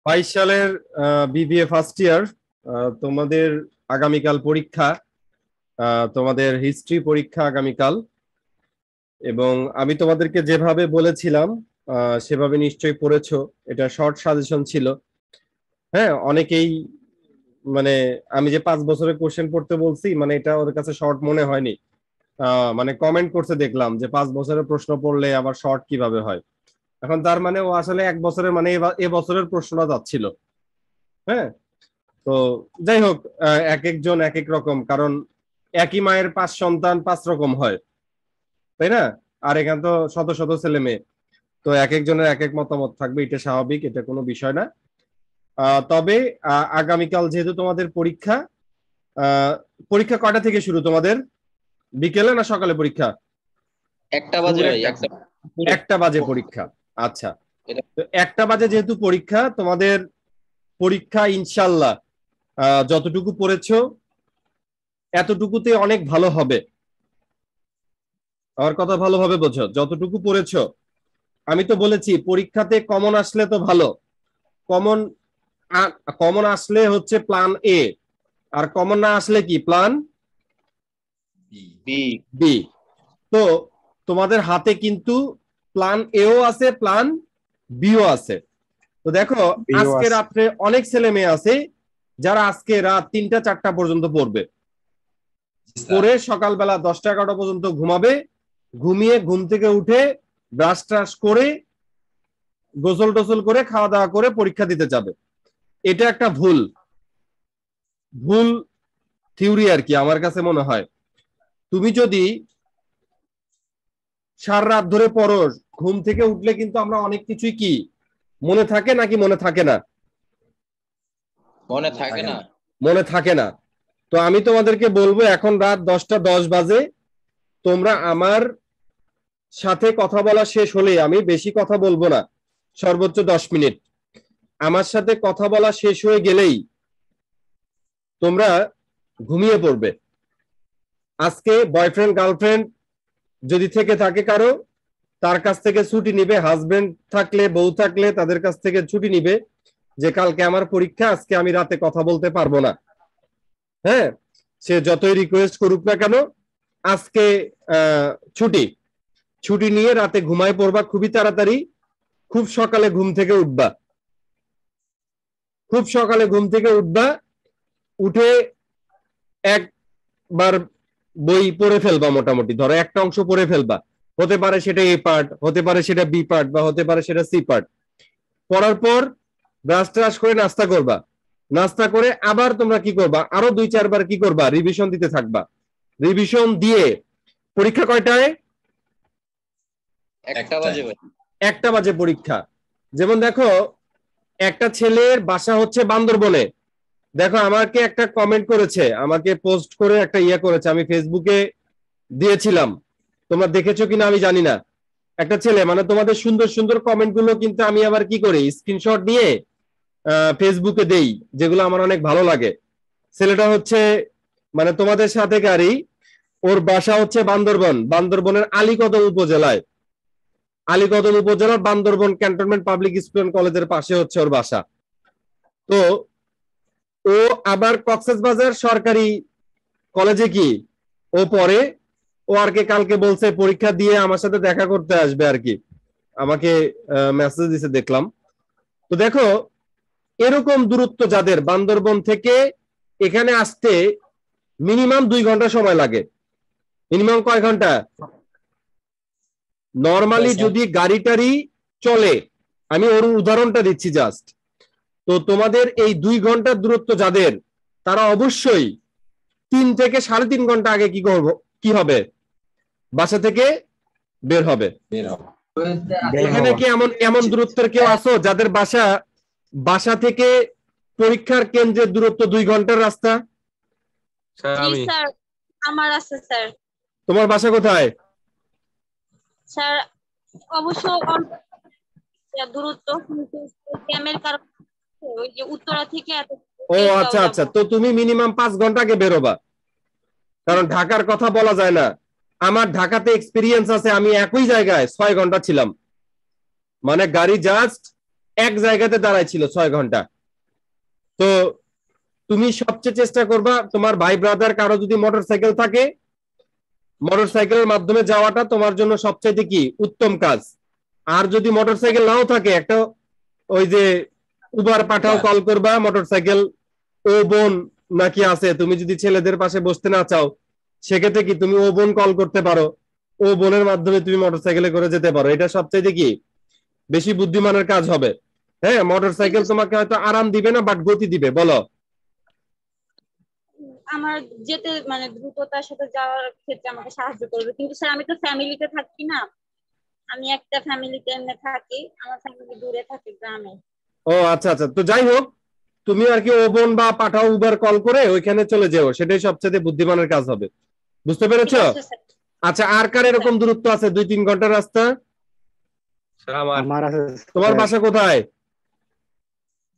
22 সালের BBA first year. তোমাদের আগামীকাল পরীক্ষা, তোমাদের হিস্ট্রি পরীক্ষা আগামীকাল। এবং আমি তোমাদেরকে যেভাবে বলেছিলাম সেভাবে নিশ্চয়ই পড়েছো। এটা শর্ট সাজেশন ছিল। হ্যাঁ, অনেকেই মানে আমি যে 5 বছরের কোশ্চেন পড়তে বলছি, মানে এটা ওদের কাছে শর্ট মনে হয়নি। মানে কমেন্ট করতে দেখলাম যে 5 বছরের প্রশ্ন পড়লে আবার শর্ট কিভাবে হয়। এখন তার মানে ও আসলে 1 বছরের মানে এ বছরের প্রশ্নটা যাচ্ছিল। হ্যাঁ, তো যাই হোক, এক একজন এক এক রকম, কারণ একই মায়ের 5 সন্তান 5 রকম হয়, তাই না? আর এখানে তো শত শত ছেলে মেয়ে, তো এক একজনের এক এক মতামত থাকবে, এটা স্বাভাবিক, এটা কোনো বিষয় না। তবে আগামীকাল যেহেতু তোমাদের পরীক্ষা, আহ, পরীক্ষা কয়টা থেকে শুরু তোমাদের? বিকেলে না সকালে পরীক্ষা? 1টা বাজে ভাই। 1টা বাজে পরীক্ষা। আচ্ছা, তো 1টা বাজে যেহেতু পরীক্ষা, তোমাদের পরীক্ষা ইনশাল্লাহ যতটুকু পড়েছো এতটুকুতে অনেক ভালো হবে। আমার কথা ভালোভাবে বোঝো, যতটুকু পড়েছো। আমি তো বলেছি পরীক্ষাতে কমন আসলে তো ভালো। কমন কমন আসলে হচ্ছে প্ল্যান এ, আর কমন না আসলে কি প্ল্যান বি। বি। তো তোমাদের হাতে কিন্তু প্ল্যান এও আছে, প্ল্যান বিও আছে। তো দেখো, আজকে রাত্রে অনেক ছেলে মেয়ে আছে যারা আজকে রাত 3টা 4টা পর্যন্ত পড়বে, পড়ে সকালবেলা 10টা 11টা পর্যন্ত ঘুমাবে, ঘুমিয়ে ঘুম থেকে উঠে ব্রাশ ট্রাশ করে গোসল টোসল করে খাওয়া দাওয়া করে পরীক্ষা দিতে যাবে। এটা একটা ভুল ভুল থিওরি আর কি, আমার কাছে মনে হয়। তুমি যদি সারা রাত ধরে পড়ো, ঘুম থেকে উঠলে কিন্তু আমরা অনেক কিছুই কি মনে থাকে নাকি মনে থাকে না? মনে থাকে না। মনে থাকে না। তো আমি তোমাদেরকে বলবো, এখন রাত 10টা 10 বাজে, তোমরা আমার সাথে কথা বলা শেষ হলেই, আমি বেশি কথা বলবো না, সর্বোচ্চ 10 মিনিট। আমার সাথে কথা বলা শেষ হয়ে গেলেই তোমরা ঘুমিয়ে পড়বে। আজকে বয়ফ্রেন্ড গার্লফ্রেন্ড যদি থেকে থাকে কারো, তার কাছ থেকে ছুটি নিবে। হাজবেন্ড থাকলে, বউ থাকলে তাদের কাছ থেকে ছুটি নিবে, যে কালকে আমার পরীক্ষা, আজকে আমি রাতে কথা বলতে পারবো না। হ্যাঁ, সে যতই রিকোয়েস্ট করুক না কেন, আজকে ছুটি। ছুটি নিয়ে রাতে ঘুমায় পড়বা খুবই তাড়াতাড়ি, খুব সকালে ঘুম থেকে উঠবা, খুব সকালে ঘুম থেকে উঠবা, উঠে একবার বই পড়ে ফেলবা, মোটামুটি ধরো একটা অংশ পড়ে ফেলবা। হতে পারে সেটা এ পার্ট, হতে পারে সেটা বি পার্ট, বা হতে পারে সেটা সি পার্ট। পড়ার পর ব্রাশ ট্রাশ করে নাস্তা করবা। নাস্তা করে আবার তোমরা কি করবা, আরো 2-4 বার কি করবা, রিভিশন দিতে থাকবা। রিভিশন দিয়ে পরীক্ষা কয়টায়? 1টা বাজে ভাই। 1টা বাজে পরীক্ষা। যেমন দেখো, একটা ছেলের বাসা হচ্ছে বান্দরবনে। দেখো, আমাকে একটা কমেন্ট করেছে, আমাকে পোস্ট করে একটা ইয়ে করেছে, আমি ফেসবুকে দিয়েছিলাম, তোমরা দেখেছো কিনা আমি জানি না। একটা ছেলে, মানে তোমাদের সুন্দর সুন্দর কমেন্ট গুলো কিন্তু আমি আবার কি করি, স্ক্রিনশট নিয়ে ফেসবুকে দেই, যেগুলো আমার অনেক ভালো লাগে। ছেলেটা হচ্ছে মানে তোমাদের সাথে গাড়ি, ওর বাসা হচ্ছে বান্দরবন, বান্দরবনের আলীকদম উপজেলায়। আলীকদম উপজেলার Bandarban cantonment public school and কলেজের পাশে হচ্ছে ওর বাসা। তো ও আবার কক্সবাজার সরকারি কলেজে কি ও পড়ে। ও আর কি কালকে বলছে পরীক্ষা দিয়ে আমার সাথে দেখা করতে আসবে আর কি, আমাকে মেসেজ দিছে দেখলাম। তো দেখো, এরকম দূরত্ব যাদের, বান্দরবন থেকে এখানে আসতে মিনিমাম 2 ঘন্টা সময় লাগে। মিনিমাম কয় ঘন্টা? নর্মালি যদি গাড়ি টাড়ি চলে, আমি ওর উদাহরণটা দিচ্ছি জাস্ট। তো তোমাদের এই 2 ঘন্টার দূরত্ব যাদের, তারা অবশ্যই 3 থেকে 3.5 ঘন্টা আগে কি করবো, কি হবে, বাসা থেকে বের হবে। এখানে কি এমন এমন দূরত্বের কেউ আছো যাদের বাসা বাসা থেকে পরীক্ষার কেন্দ্রের দূরত্ব 2 ঘন্টার রাস্তা? স্যার আমার আছে স্যার। তোমার বাসা কোথায়? স্যার অবশ্য দূরত্ব ক্যামের কারণে ওই যে উত্তরা থেকে এত। ও আচ্ছা আচ্ছা, তো তুমি মিনিমাম 5 ঘন্টা আগে বেরোবা, কারণ ঢাকার কথা বলা যায় না। আমার ঢাকাতে এক্সপিরিয়েন্স আছে, আমি একই জায়গায় 6 ঘন্টা ছিলাম। মানে গাড়ি জাস্ট এক জায়গাতে দাঁড়ায় ছিল 6 ঘন্টা। তো তুমি সবচেয়ে চেষ্টা করবা, তোমার ভাই ব্রাদার কারো যদি মোটরসাইকেল থাকে, মোটরসাইকেলের মাধ্যমে যাওয়াটা তোমার জন্য সবচাইতে কি উত্তম কাজ। আর যদি মোটরসাইকেল নাও থাকে, একটা ওই যে উবার পাঠাও, কল করবা মোটরসাইকেল ও বোন নাকি আছে, তুমি যদি ছেলেদের পাশে বসতে না চাও সেক্ষেত্রে কি তুমি ও বোন কল করতে পারো, ও বোনের মাধ্যমে তুমি মোটরসাইকেলে করে যেতে পারো। এটা সবচাইতে কি বেশি বুদ্ধিমানের কাজ হবে। হ্যাঁ, মোটরসাইকেল তোমাকে হয়তো আরাম দিবে না, বাট গতি দিবে। বলো। আমার যেতে মানে দ্রুততার সাথে যাওয়ার ক্ষেত্রে আমাকে সাহায্য করবে, কিন্তু স্যার আমি তো ফ্যামিলিতে থাকি না, আমি একটা ফ্যামিলিতে এমনি থাকি, আমার ফ্যামিলি দূরে থাকে গ্রামে। ও আচ্ছা আচ্ছা, তো যাই হোক, তুমি আর কি ও বোন বা পাঠাও উবার কল করে ওইখানে চলে যেও, সেটাই সবচেয়ে বুদ্ধিমানের কাজ হবে। বুঝতে ঠিক পেরেছো? আছে স্যার। আচ্ছা, আর কার এরকম দূরত্ব আছে 2-3 ঘন্টার রাস্তা? স্যার আমার আমার আছে তোমার স্যার। বাসা কোথায়?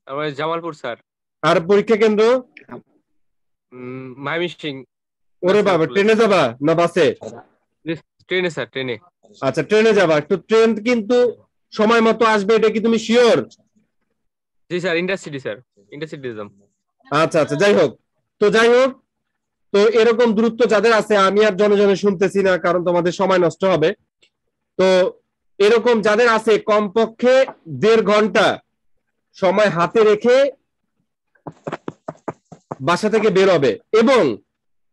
আমার জামালপুর স্যার। আর পরীক্ষা কেন্দ্র? ময়মনসিংহ। ওরে বাবা, ট্রেনে যাবা না বাসে? ট্রেনে স্যার, ট্রেনে। আচ্ছা, ট্রেনে যাবা। তো ট্রেন কিন্তু সময় মতো আসবে, এটা কি তুমি শিওর? জি স্যার, ইন্টারসিটি স্যার, ইন্টারসিটি যাম। আচ্ছা আচ্ছা, যাই হোক। তো এরকম দূরত্ব যাদের আছে, আমি আর জনে জনে শুনতেছি না, কারণ তোমাদের সময় নষ্ট হবে। তো এরকম যাদের আছে, কমপক্ষে 1.5 ঘন্টা সময় হাতে রেখে বাসা থেকে বের হবে, এবং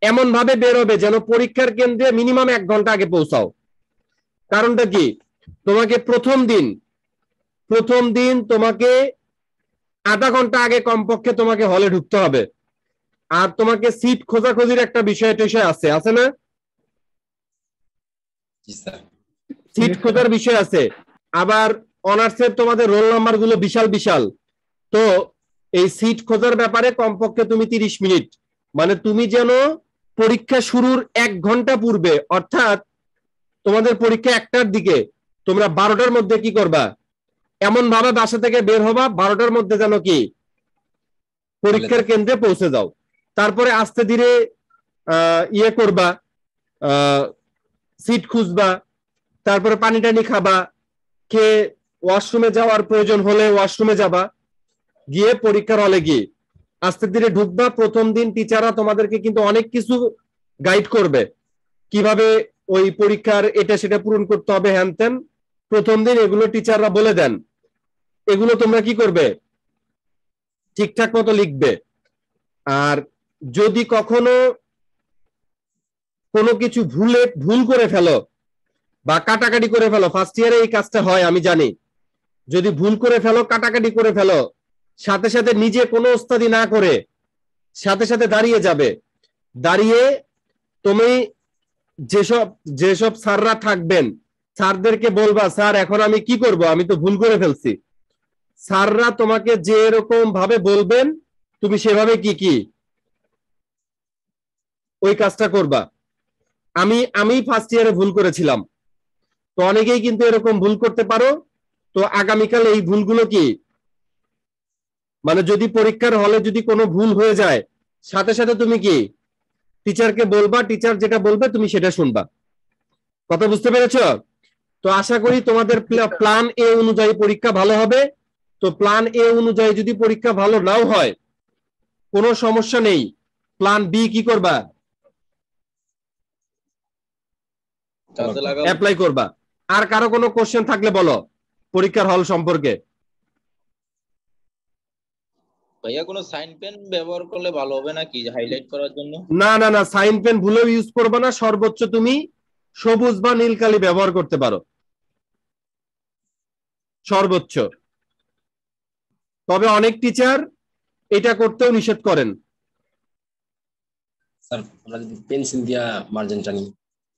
এমন ভাবে বের হবে যেন পরীক্ষার কেন্দ্রে মিনিমাম 1 ঘন্টা আগে পৌঁছাও। কারণটা কি, তোমাকে প্রথম দিন তোমাকে আধা ঘন্টা আগে কমপক্ষে তোমাকে হলে ঢুকতে হবে। আর তোমাকে সিট খোঁজাখুঁজির একটা বিষয় টিষয় আছে না? সিট খোঁজার বিষয় আছে। আবার অনার্সের তোমাদের রোল নাম্বার গুলো বিশাল বিশাল। তো এই সিট খোঁজার ব্যাপারে কমপক্ষে তুমি 30 মিনিট, মানে তুমি যেন পরীক্ষা শুরুর 1 ঘন্টা পূর্বে, অর্থাৎ তোমাদের পরীক্ষা 1টার দিকে, তোমরা 12টার মধ্যে কি করবা, এমন ভাবে বাসা থেকে বের হবা 12টার মধ্যে যেন কি পরীক্ষার কেন্দ্রে পৌঁছে যাও। তারপরে আস্তে ধীরে ইয়ে করবা, সিট খুঁজবা, তারপরে পানি টানি খাবা, খেয়ে ওয়াশরুমে যাওয়ার প্রয়োজন হলে ওয়াশরুমে যাবা, গিয়ে পরীক্ষার হলে গিয়ে আস্তে ধীরে ঢুকবা। প্রথম দিন টিচাররা তোমাদেরকে কিন্তু অনেক কিছু গাইড করবে, কিভাবে ওই পরীক্ষার এটা সেটা পূরণ করতে হবে, হ্যান ত্যান। প্রথম দিন এগুলো টিচাররা বলে দেন, এগুলো তোমরা কি করবে, ঠিকঠাক মতো লিখবে। আর যদি কখনো কোনো কিছু ভুল করে ফেলো বা কাটাকাটি করে ফেলো, ফার্স্ট ইয়ারে এই কাজটা হয় আমি জানি, যদি ভুল করে ফেলো, কাটাকাটি করে ফেলো, সাথে সাথে নিজে কোনো ওস্তাদি না করে সাথে সাথে দাঁড়িয়ে যাবে। দাঁড়িয়ে তুমি যেসব যেসব স্যাররা থাকবেন, স্যারদেরকে বলবা, স্যার এখন আমি কি করব, আমি তো ভুল করে ফেলছি। স্যাররা তোমাকে যে এরকম ভাবে বলবেন, তুমি সেভাবে কি ওই কাজটা করবা। আমি ফার্স্ট ইয়ারে ভুল করেছিলাম, তো অনেকেই কিন্তু এরকম ভুল করতে পারো। তো আগামীকাল এই ভুলগুলো কি, মানে যদি পরীক্ষার হলে যদি কোনো ভুল হয়ে যায়, সাথে সাথে তুমি কি টিচারকে বলবা, টিচার যেটা বলবে তুমি সেটা শুনবা। কথা বুঝতে পেরেছো? তো আশা করি তোমাদের প্ল্যান এ অনুযায়ী পরীক্ষা ভালো হবে। তো প্ল্যান এ অনুযায়ী যদি পরীক্ষা ভালো নাও হয়, কোনো সমস্যা নেই, প্ল্যান বি কি করবা, অ্যাপ্লাই করবা। আর কারো কোনো কোশ্চেন থাকলে বলো পরীক্ষার হল সম্পর্কে। ভাইয়া কোনো সাইন পেন ব্যবহার করলে ভালো হবে নাকি হাইলাইট করার জন্য? না না না, সাইন পেন ভুলেও ইউজ করবে না, সর্বোচ্চ তুমি সবুজ বা নীল কালি ব্যবহার করতে পারো, সর্বোচ্চ। তবে অনেক টিচার এটা করতেও নিষেধ করেন। স্যার আমরা যদি পেন্সিল দিয়া মার্জিন টানি?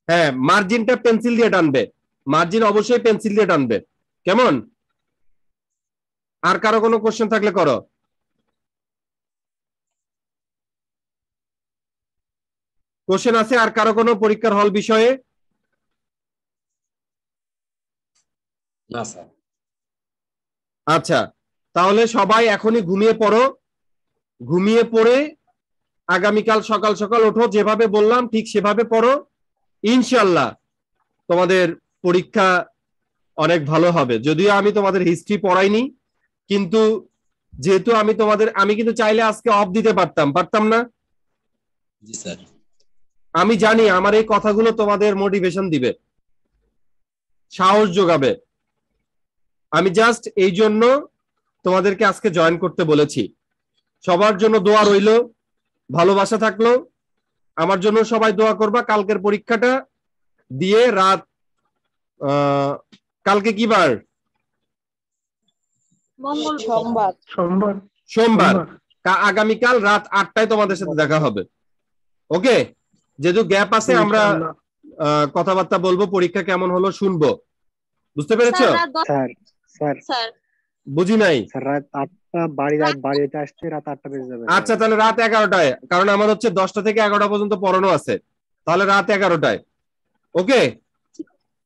হ্যাঁ, মার্জিনটা পেন্সিল দিয়ে টানবে, মার্জিন অবশ্যই পেন্সিল দিয়ে টানবে। কেমন? আর কারো কোনো কোশ্চেন থাকলে করো। কোশ্চেন আছে আর কারো কোনো পরীক্ষার হল বিষয়ে? না স্যার। আচ্ছা, তাহলে সবাই এখনই ঘুমিয়ে পড়ো। ঘুমিয়ে পড়ে আগামীকাল সকাল সকাল ওঠো, যেভাবে বললাম ঠিক সেভাবে পড়ো। ইনশাল্লাহ তোমাদের পরীক্ষা অনেক ভালো হবে। যদিও আমি তোমাদের হিস্ট্রি পড়াইনি, কিন্তু যেহেতু আমি কিন্তু চাইলে আজকে অফ দিতে পারতাম না? জি স্যার। আমি জানি আমার এই কথাগুলো তোমাদের মোটিভেশন দিবে, সাহস যোগাবে। আমি জাস্ট এই জন্য তোমাদেরকে আজকে জয়েন করতে বলেছি। সবার জন্য দোয়া রইল, ভালোবাসা থাকলো। আমার জন্য সবাই দোয়া করবা। কালকের পরীক্ষাটা দিয়ে রাত কালকে কি বার? সোমবার। আগামীকাল রাত 8টায় তোমাদের সাথে দেখা হবে। ওকে? যেহেতু গ্যাপ আছে আমরা কথাবার্তা বলবো, পরীক্ষা কেমন হলো শুনবো। বুঝতে পেরেছো? স্যার বুঝি নাই। রাত 8টা বাড়িতে আসতে রাত 8টা বেজে যাবে। আচ্ছা তাহলে রাত 11টায়, কারণ আমার হচ্ছে 10টা থেকে 11টা পর্যন্ত পড়ানো আছে। তাহলে রাত 11টায়। ওকে?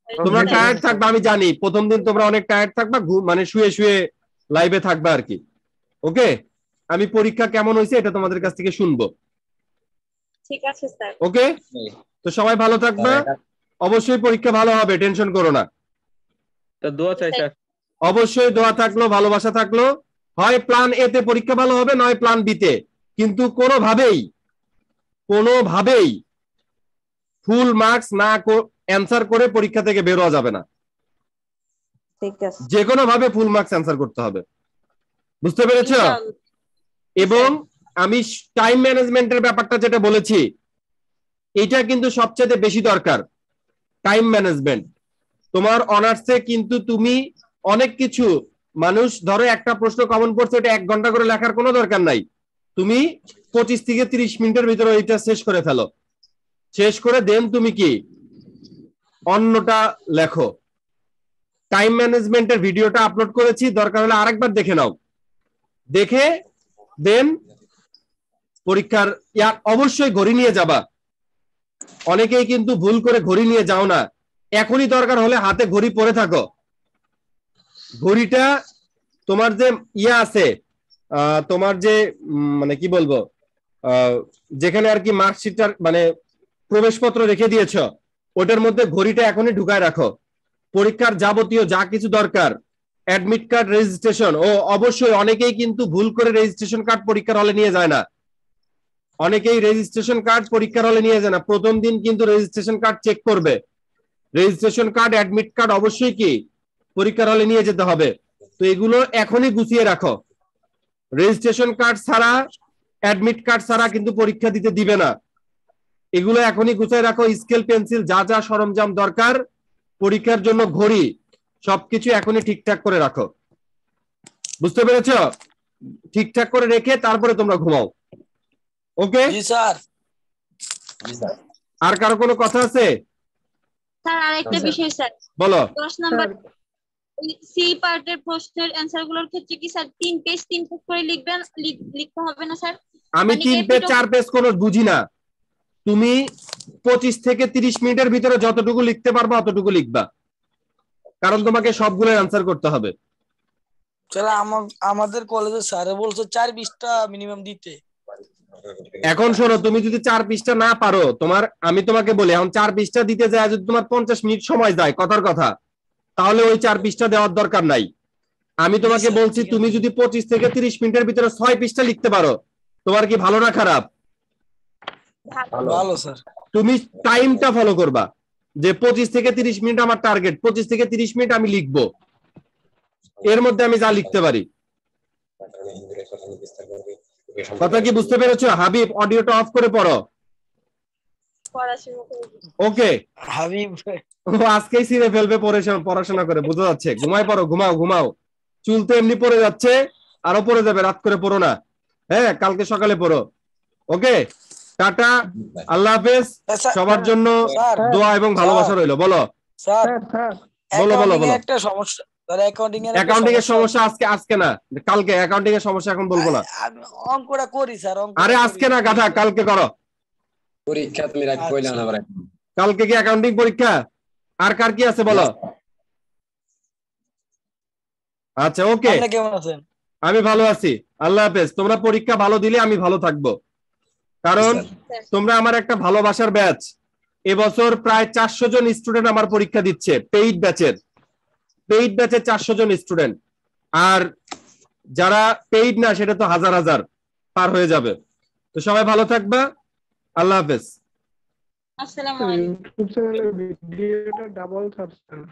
তোমরা টায়ার্ড থাকবে আমি জানি, প্রথম দিন তোমরা অনেক টায়ার্ড থাকবা, মানে শুয়ে শুয়ে লাইভে থাকবা আর কি। ওকে? আমি পরীক্ষা কেমন হয়েছে এটা তোমাদের কাছ থেকে শুনবো। ঠিক আছে স্যার। ওকে? তো সবাই ভালো থাকবা, অবশ্যই পরীক্ষা ভালো হবে, টেনশন করো না। তো দোয়া চাই স্যার। অবশ্যই দোয়া থাকলো, ভালোবাসা থাকলো। হয় প্ল্যান এ তে পরীক্ষা ভালো হবে, নয় প্ল্যান বি তে, কিন্তু কোনোভাবেই ফুল মার্কস না অ্যান্সার করে পরীক্ষা থেকে বের হওয়া যাবে না। ঠিক আছে। যে কোনো ভাবে ফুল মার্কস অ্যান্সার করতে হবে। বুঝতে পেরেছো? ইনশাআল্লাহ। এবং আমি টাইম ম্যানেজমেন্টের ব্যাপারটা যেটা বলেছি, এটা কিন্তু সবচেয়ে বেশি দরকার। টাইম ম্যানেজমেন্ট তোমার অনার্সে কিন্তু তুমি অনেক কিছু, মানুষ ধরো একটা প্রশ্ন কমন পড়ছে, এটা 1 ঘন্টা করে লেখার কোনো দরকার নাই। তুমি 25 থেকে 30 মিনিটের ভিতরে এটা শেষ করে ফেলো। শেষ করে দেন তুমি কি অন্যটা লেখো। টাইম ম্যানেজমেন্টের ভিডিওটা আপলোড করেছি, দরকার হলে আরেকবার দেখে নাও। দেখে দেন পরীক্ষার অবশ্যই ঘড়ি নিয়ে যাবা। অনেকেই কিন্তু ভুল করে ঘড়ি নিয়ে যাও না। এখনই দরকার হলে হাতে ঘড়ি পরে থাকো। ঘড়িটা তোমার যে আছে, তোমার যে মানে কি বলবো, যেখানে আর কি মার্কশিটটার মানে প্রবেশপত্র রেখে দিয়েছ, ওটার মধ্যে ঘড়িটা এখনই ঢুকায় রাখো। পরীক্ষার যাবতীয় যা কিছু দরকার, অ্যাডমিট কার্ড, রেজিস্ট্রেশন, ও অবশ্যই অনেকেই কিন্তু ভুল করে রেজিস্ট্রেশন কার্ড পরীক্ষার হলে নিয়ে যায় না। অনেকেই রেজিস্ট্রেশন কার্ড পরীক্ষার হলে নিয়ে যায় না। প্রথম দিন কিন্তু রেজিস্ট্রেশন কার্ড চেক করবে। রেজিস্ট্রেশন কার্ড, অ্যাডমিট কার্ড অবশ্যই কি পরীক্ষার হলে নিয়ে যেতে হবে। তো এগুলো এখনই গুছিয়ে রাখো। রেজিস্ট্রেশন কার্ড ছাড়া, অ্যাডমিট কার্ড ছাড়া কিন্তু পরীক্ষা দিতে দিবে না। এগুলো এখনই গুছিয়ে রাখো। স্কেল, পেন্সিল, যা যা সরঞ্জাম দরকার, পরীক্ষার জন্য ঘড়ি, সবকিছু এখনই ঠিকঠাক করে রাখো। বুঝতে পেরেছো? ঠিকঠাক করে রেখে তারপরে তোমরা ঘুমাও। ওকে? জি স্যার। আর কারো কোনো কথা আছে? স্যার আরেকটা বিষয় স্যার, বলো। 10 নাম্বার সি পার্টের প্রশ্নের অ্যানসার গুলোর ক্ষেত্রে কি স্যার 3 পেজ করে লিখবেন, লিখতে হবে না স্যার? আমি 3 পেজ 4 পেজ কোনো বুঝি না। তুমি 25 থেকে 30 মিনিটের ভিতরে যতটুকু লিখতে পারবা অতটুকু লিখবা, কারণ তোমাকে সবগুলো অ্যানসার করতে হবে। স্যার আমাদের কলেজে স্যারে বলছে 4 পৃষ্ঠা মিনিমাম দিতে। এখন শোনো, তুমি যদি 4 পৃষ্ঠা না পারো, আমি তোমাকে বলি, এখন 4 পৃষ্ঠা দিতে যায় যদি তোমার 50 মিনিট সময় যায়, কথার কথা, তাহলে ওই 4 পৃষ্ঠা দেওয়ার দরকার নাই। আমি তোমাকে বলছি, তুমি যদি 25 থেকে 30 মিনিটের ভিতরে 6 পৃষ্ঠা লিখতে পারো, তোমার কি ভালো না খারাপ? ভালো স্যার। তুমি টাইমটা ফলো করবা, যে 25 থেকে 30 মিনিট আমার টার্গেট, 25 থেকে 30 মিনিট আমি লিখবো, এর মধ্যে আমি যা লিখতে পারি। কথা কি বুঝতে পেরেছো? হাবিব, অডিওটা অফ করে পড়ো। ওকে? হাবিব আজকেই ছিঁড়ে ফেলবে পড়াশোনা করে, বোঝা যাচ্ছে। ঘুমাই পড়ো, ঘুমাও। চুল তো এমনি পড়ে যাচ্ছে, আরো পড়ে যাবে। রাত করে পড়ো না, হ্যাঁ, কালকে সকালে পড়ো। ওকে? টাটা, আল্লাহ হাফেজ। সবার জন্য দোয়া এবং ভালোবাসা রইলো। বলো স্যার। বলো। একটা সমস্যা স্যার, অ্যাকাউন্টিং এর সমস্যা আজকে না, কালকে। অ্যাকাউন্টিং এর সমস্যা এখন বলবো না। অঙ্কটা করি স্যার। আরে আজকে না গাধা, কালকে করো। পরীক্ষা তুমি রাখ কইলা না ভাই। কালকে কি অ্যাকাউন্টিং পরীক্ষা? আর কার কি আছে বলো? আচ্ছা, ওকে। আপনি কেমন আছেন? আমি ভালো আছি, আল্লাহ হাফেজ। তোমরা পরীক্ষা ভালো দিলে আমি ভালো থাকবো, কারণ তোমরা আমার একটা ভালোবাসার ব্যাচ। এবছর প্রায় 400 জন স্টুডেন্ট আমার পরীক্ষা দিচ্ছে, পেইড ব্যাচে 400 জন স্টুডেন্ট। আর যারা পেইড না সেটা তো হাজার হাজার পার হয়ে যাবে। তো সবাই ভালো থাকবা, আল্লাহ হাফেজ। আসসালামু আলাইকুম। ইউটিউব চ্যানেলে ভিডিওটা ডাবল সাবস্ক্রাইব